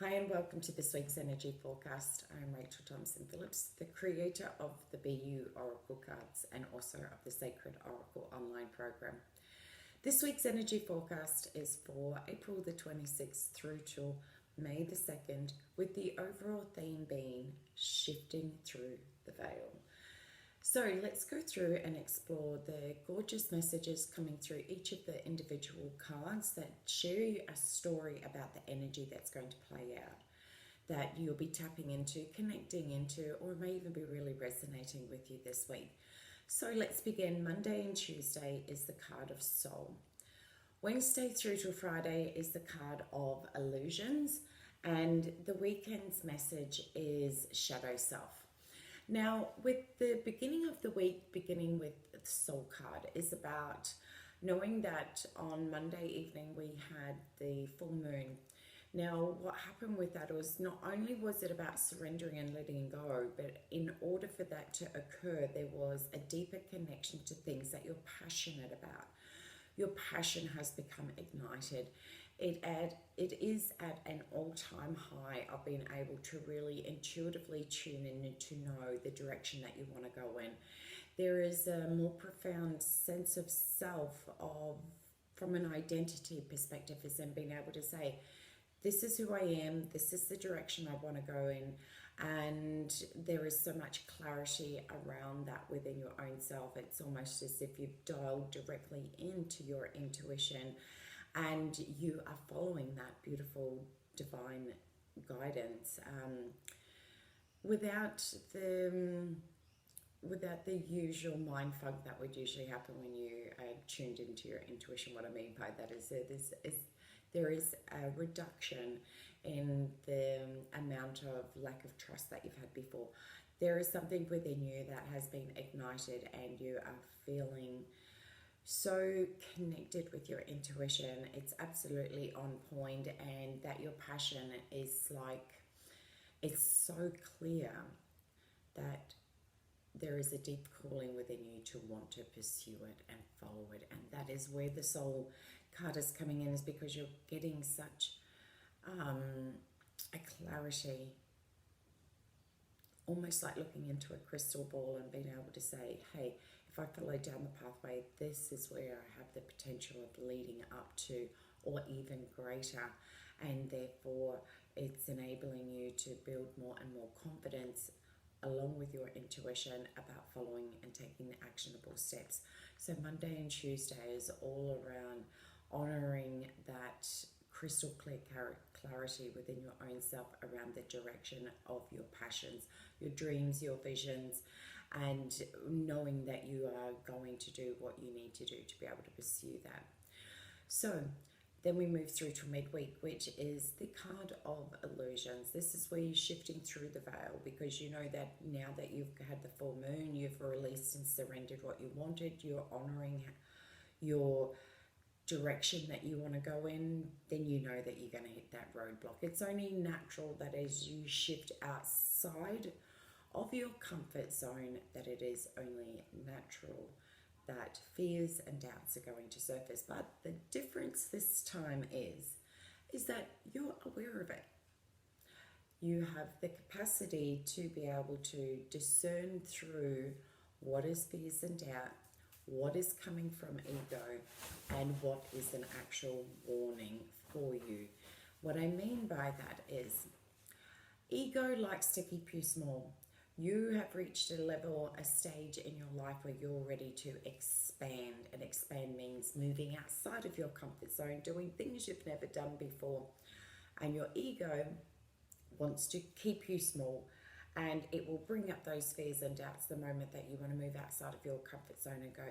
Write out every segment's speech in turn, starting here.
Hi and welcome to this week's energy forecast. I'm Rachel Thompson Phillips, the creator of the BEYOU Oracle Cards and also of the Sacred Oracle online program. This week's energy forecast is for April the 26th through till May the 2nd, with the overall theme being shifting through the veil. So let's go through and explore the gorgeous messages coming through each of the individual cards that share you a story about the energy that's going to play out, that you'll be tapping into, connecting into, or may even be really resonating with you this week. So let's begin. Monday and Tuesday is the card of Soul. Wednesday through to Friday is the card of Illusions, and the weekend's message is Shadow Self. Now, with the beginning of the week, beginning with the Soul card, is about knowing that on Monday evening we had the full moon. Now, what happened with that was not only was it about surrendering and letting go, but in order for that to occur, there was a deeper connection to things that you're passionate about. Your passion has become ignited. It is at an all-time high of being able to really intuitively tune in to know the direction that you want to go in. There is a more profound sense of self from an identity perspective, is in being able to say, this is who I am, this is the direction I want to go in, and there is so much clarity around that within your own self. It's almost as if you've dialed directly into your intuition and you are following that beautiful divine guidance without the usual mind fog that would usually happen when you are tuned into your intuition. What I mean by that is there is a reduction in the amount of lack of trust that you've had before. There is something within you that has been ignited and you are feeling so connected with your intuition. It's absolutely on point, and that your passion is like, it's so clear that there is a deep calling within you to want to pursue it and follow it. And that is where the Soul card is coming in, is because you're getting such a clarity, almost like looking into a crystal ball and being able to say, hey, if I follow down the pathway, this is where I have the potential of leading up to, or even greater. And therefore, it's enabling you to build more and more confidence along with your intuition about following and taking the actionable steps. So Monday and Tuesday is all around honoring that crystal clear clarity within your own self around the direction of your passions, your dreams, your visions, and knowing that you are going to do what you need to do to be able to pursue that. So then we move through to midweek, which is the card of Illusions. This is where you're shifting through the veil, because you know that now that you've had the full moon, you've released and surrendered what you wanted, you're honoring your direction that you want to go in, then you know that you're going to hit that roadblock. It's only natural that as you shift outside of your comfort zone, that it is only natural that fears and doubts are going to surface. But the difference this time is that you're aware of it. You have the capacity to be able to discern through what is fears and doubt, what is coming from ego, and what is an actual warning for you. What I mean by that is, ego likes to keep you small. You have reached a level, a stage in your life where you're ready to expand. And expand means moving outside of your comfort zone, doing things you've never done before. And your ego wants to keep you small, and it will bring up those fears and doubts the moment that you want to move outside of your comfort zone and go,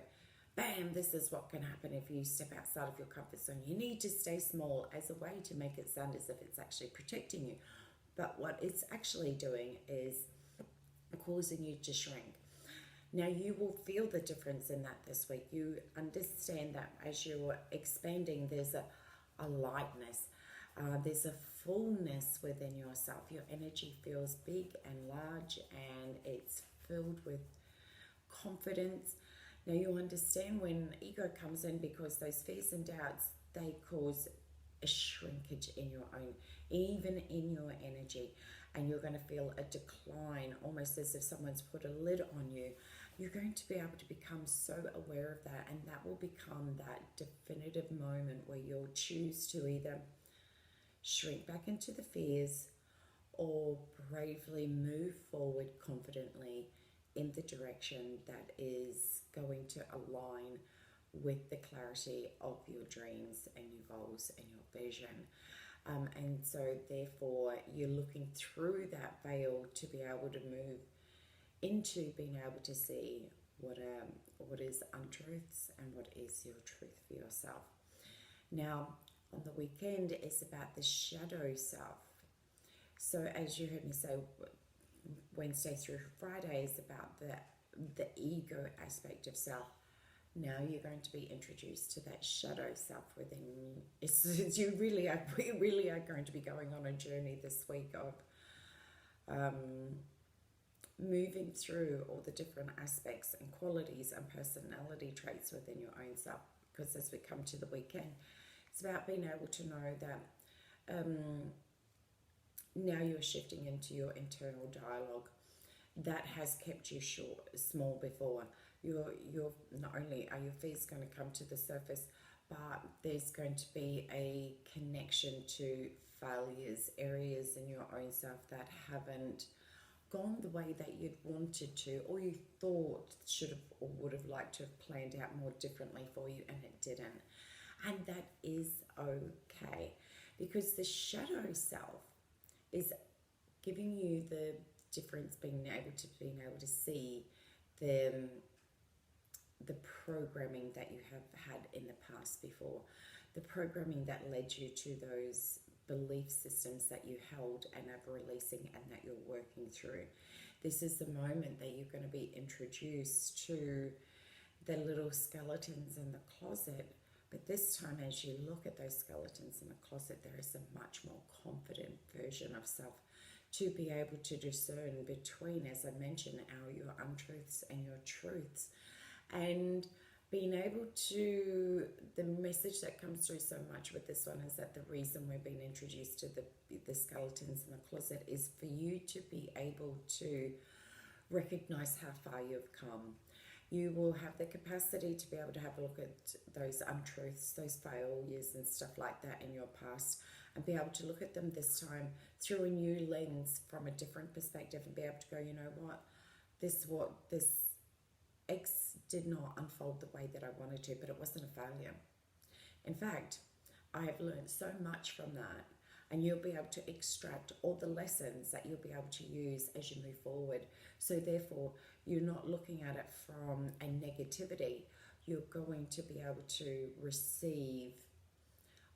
bam, this is what can happen if you step outside of your comfort zone. You need to stay small, as a way to make it sound as if it's actually protecting you. But what it's actually doing is causing you to shrink. Now, you will feel the difference in that this week. You understand that as you're expanding, there's a lightness, there's a fullness within yourself. Your energy feels big and large, and it's filled with confidence. Now, you understand when ego comes in, because those fears and doubts, they cause a shrinkage in your own, even in your energy, and you're going to feel a decline, almost as if someone's put a lid on you. You're going to be able to become so aware of that, and that will become that definitive moment where you'll choose to either shrink back into the fears or bravely move forward confidently in the direction that is going to align with the clarity of your dreams and your goals and your vision. And so therefore you're looking through that veil to be able to move into being able to see what is untruths and what is your truth for yourself. Now, on the weekend is about the shadow self. So as you heard me say, Wednesday through Friday is about the ego aspect of self. Now you're going to be introduced to that shadow self within you. We really are going to be going on a journey this week of moving through all the different aspects and qualities and personality traits within your own self. Because as we come to the weekend, it's about being able to know that now you're shifting into your internal dialogue that has kept you small before. You're not only are your fears going to come to the surface, but there's going to be a connection to failures, areas in your own self that haven't gone the way that you'd wanted to, or you thought should have or would have liked to have planned out more differently for you, and it didn't. And that is okay, because the shadow self is giving you the difference, being able to see the programming that you have had in the past before, the programming that led you to those belief systems that you held and are releasing and that you're working through. This is the moment that you're going to be introduced to the little skeletons in the closet. But this time, as you look at those skeletons in the closet, there is a much more confident version of self to be able to discern between, as I mentioned, your untruths and your truths. And being able to, the message that comes through so much with this one is that the reason we're being introduced to the skeletons in the closet is for you to be able to recognize how far you've come. You will have the capacity to be able to have a look at those untruths, those failures and stuff like that in your past, and be able to look at them this time through a new lens from a different perspective, and be able to go, you know what, this X did not unfold the way that I wanted to, but it wasn't a failure. In fact, I have learned so much from that, and you'll be able to extract all the lessons that you'll be able to use as you move forward. So therefore, you're not looking at it from a negativity. You're going to be able to receive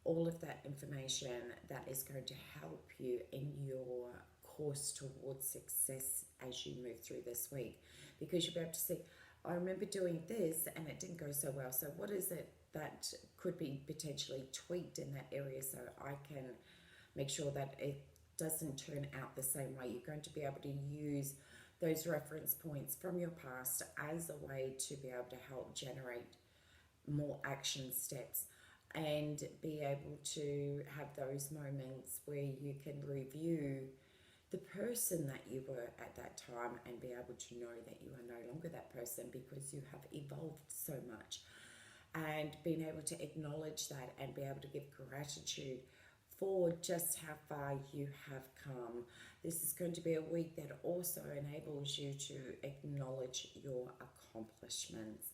all of that information that is going to help you in your course towards success as you move through this week. Because you'll be able to see, I remember doing this and it didn't go so well. So what is it that could be potentially tweaked in that area so I can make sure that it doesn't turn out the same way? You're going to be able to use those reference points from your past as a way to be able to help generate more action steps and be able to have those moments where you can review the person that you were at that time and be able to know that you are no longer that person because you have evolved so much, and being able to acknowledge that and be able to give gratitude for just how far you have come. This is going to be a week that also enables you to acknowledge your accomplishments,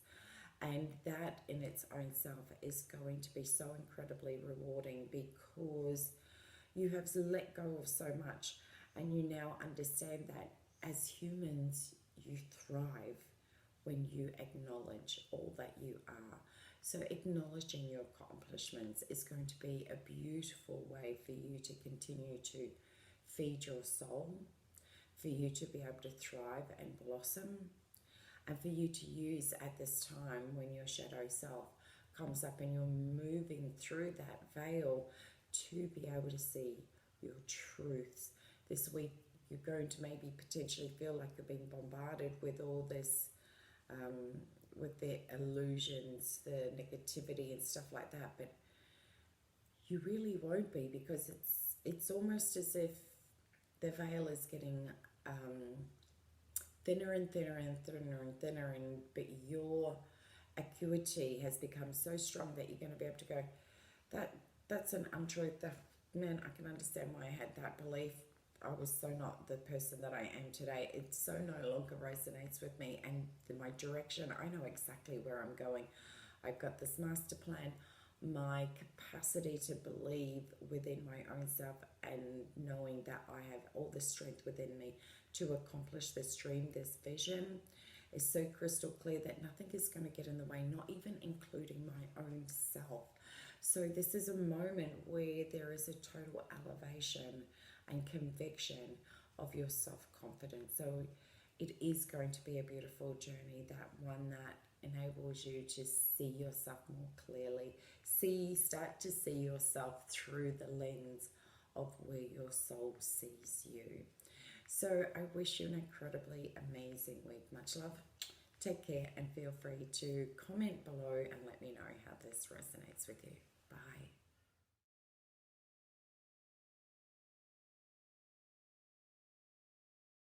and that in its own self is going to be so incredibly rewarding because you have let go of so much. And you now understand that as humans, you thrive when you acknowledge all that you are. So acknowledging your accomplishments is going to be a beautiful way for you to continue to feed your soul, for you to be able to thrive and blossom, and for you to use at this time when your shadow self comes up and you're moving through that veil to be able to see your truths. This week, you're going to maybe potentially feel like you're being bombarded with all this, with the illusions, the negativity and stuff like that. But you really won't be, because it's almost as if the veil is getting thinner and thinner and thinner and thinner, and but your acuity has become so strong that you're going to be able to go, that's an untruth. That, man, I can understand why I had that belief. I was so not the person that I am today. It so no longer resonates with me, and my direction, I know exactly where I'm going. I've got this master plan. My capacity to believe within my own self, and knowing that I have all the strength within me to accomplish this dream, this vision, is so crystal clear that nothing is going to get in the way, not even including my own self. So this is a moment where there is a total elevation and conviction of your self-confidence. So it is going to be a beautiful journey, that one that enables you to see yourself more clearly, start to see yourself through the lens of where your soul sees you. So I wish you an incredibly amazing week. Much love. Take care, and feel free to comment below and let me know how this resonates with you. Bye.